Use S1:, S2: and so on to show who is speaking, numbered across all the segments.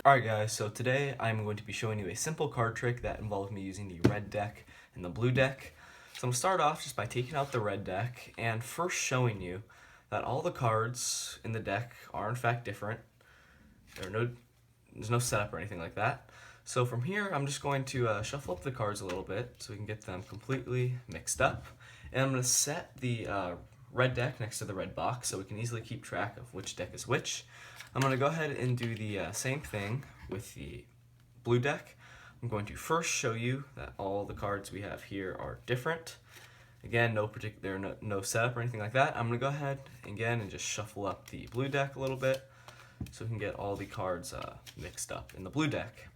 S1: Alright guys, so today I'm going to be showing you a simple card trick that involves me using the red deck and the blue deck. So I'm going to start off just by taking out the red deck and first showing you that all the cards in the deck are in fact different. There's no setup or anything like that. So from here I'm just going to shuffle up the cards a little bit so we can get them completely mixed up. And I'm going to set the red deck next to the red box so we can easily keep track of which deck is which. I'm going to go ahead and do the same thing with the blue deck. I'm going to first show you that all the cards we have here are different. Again, no setup or anything like that. I'm going to go ahead again and just shuffle up the blue deck a little bit so we can get all the cards mixed up in the blue deck.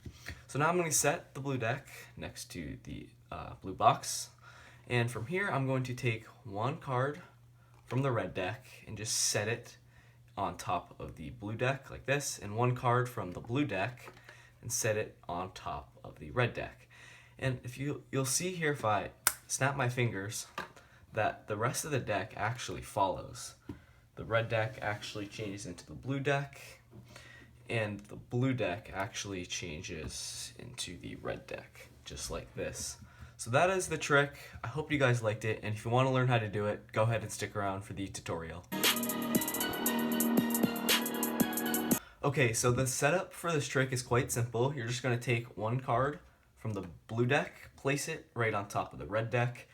S1: So now I'm going to set the blue deck next to the blue box. And from here, I'm going to take one card from the red deck and just set it on top of the blue deck like this, and one card from the blue deck and set it on top of the red deck. And if you'll see here, if I snap my fingers, that the rest of the deck actually follows. The red deck actually changes into the blue deck, and the blue deck actually changes into the red deck, just like this. So that is the trick. I hope you guys liked it, and if you want to learn how to do it, go ahead and stick around for the tutorial. Okay, so the setup for this trick is quite simple. You're just going to take one card from the blue deck, place it right on top of the red deck,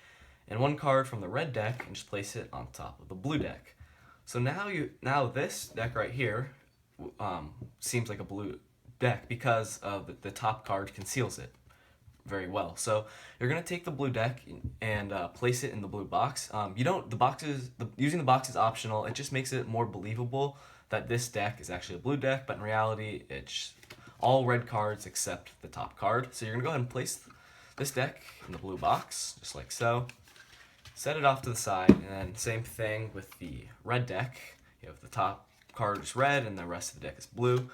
S1: and one card from the red deck and just place it on top of the blue deck. So now this deck right here seems like a blue deck because the top card conceals it very well. So you're gonna take the blue deck and place it in the blue box. Using the box is optional. It just makes it more believable that this deck is actually a blue deck, but in reality it's all red cards except the top card. So you're gonna go ahead and place this deck in the blue box, just like so. Set it off to the side, and then same thing with the red deck. You have the top card is red and the rest of the deck is blue.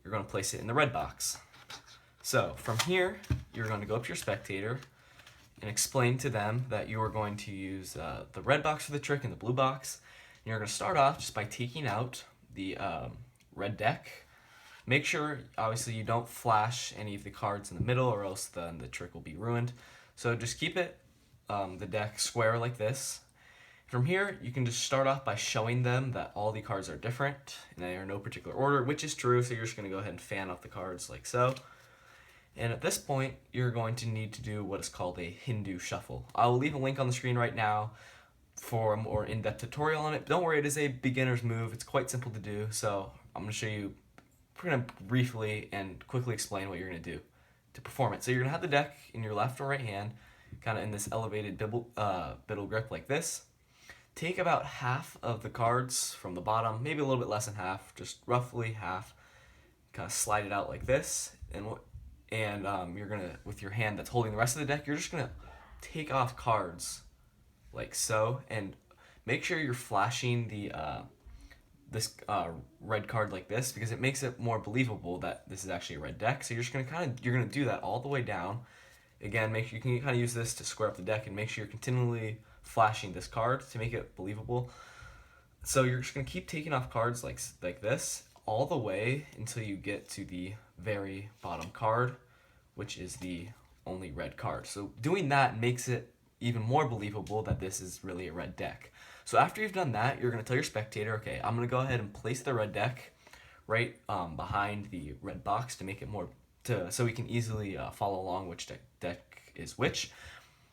S1: You're gonna place it in the red box. So from here, you're going to go up to your spectator and explain to them that you are going to use the red box for the trick and the blue box. And you're going to start off just by taking out the red deck. Make sure, obviously, you don't flash any of the cards in the middle, or else then the trick will be ruined. So just keep it, the deck square like this. From here, you can just start off by showing them that all the cards are different and they are in no particular order, which is true. So you're just going to go ahead and fan out the cards like so. And at this point, you're going to need to do what is called a Hindu shuffle. I will leave a link on the screen right now for a more in-depth tutorial on it. Don't worry, it is a beginner's move. It's quite simple to do, so I'm going to show you briefly and quickly explain what you're going to do to perform it. So you're going to have the deck in your left or right hand, kind of in this elevated biddle grip like this. Take about half of the cards from the bottom, maybe a little bit less than half, just roughly half. Kind of slide it out like this, and you're gonna, with your hand that's holding the rest of the deck, you're just gonna take off cards like so, and make sure you're flashing the this red card like this, because it makes it more believable that this is actually a red deck. So you're just gonna do that all the way down. Again, make sure you can kind of use this to square up the deck, and make sure you're continually flashing this card to make it believable. So you're just gonna keep taking off cards like this all the way until you get to the very bottom card, which is the only red card. So doing that makes it even more believable that this is really a red deck. So after you've done that, you're going to tell your spectator, okay, I'm going to go ahead and place the red deck right behind the red box to make it so we can easily follow along which deck is which.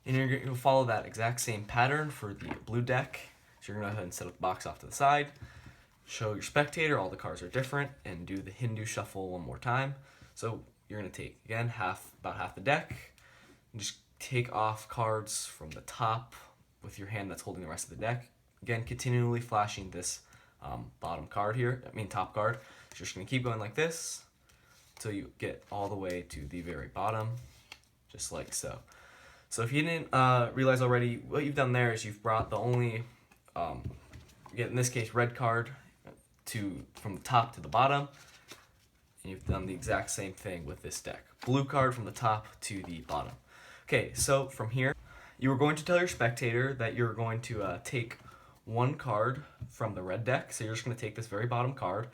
S1: And you're going to follow that exact same pattern for the blue deck. So you're going to go ahead and set up the box off to the side. Show your spectator all the cards are different, and do the Hindu shuffle one more time. So you're going to take, again, about half the deck, and just take off cards from the top with your hand that's holding the rest of the deck. Again, continually flashing this top card. So you're just going to keep going like this until you get all the way to the very bottom, just like so. So if you didn't realize already, what you've done there is you've brought the only, in this case, red card from the top to the bottom, and you've done the exact same thing with this deck. Blue card from the top to the bottom. Okay, so from here, you are going to tell your spectator that you're going to take one card from the red deck. So you're just going to take this very bottom card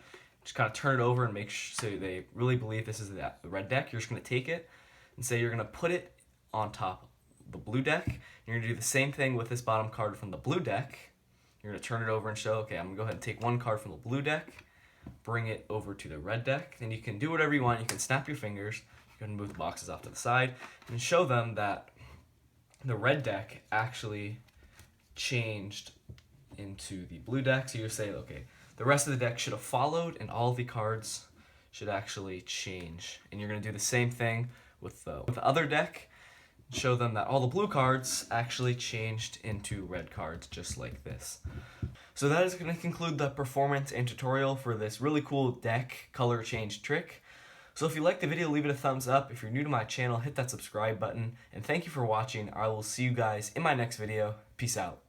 S1: just kind of turn it over and make so they really believe this is the red deck. You're just going to take it and say you're going to put it on top of the blue deck. You're going to do the same thing with this bottom card from the blue deck. You're going to turn it over and show, okay, I'm going to go ahead and take one card from the blue deck, bring it over to the red deck. Then you can do whatever you want. You can snap your fingers. You can move the boxes off to the side and show them that the red deck actually changed into the blue deck. So you say, okay, the rest of the deck should have followed and all the cards should actually change. And you're going to do the same thing with the other deck. Show them that all the blue cards actually changed into red cards, just like this. So that is going to conclude the performance and tutorial for this really cool deck color change trick. So if you liked the video, leave it a thumbs up. If you're new to my channel, hit that subscribe button. And thank you for watching. I will see you guys in my next video. Peace out.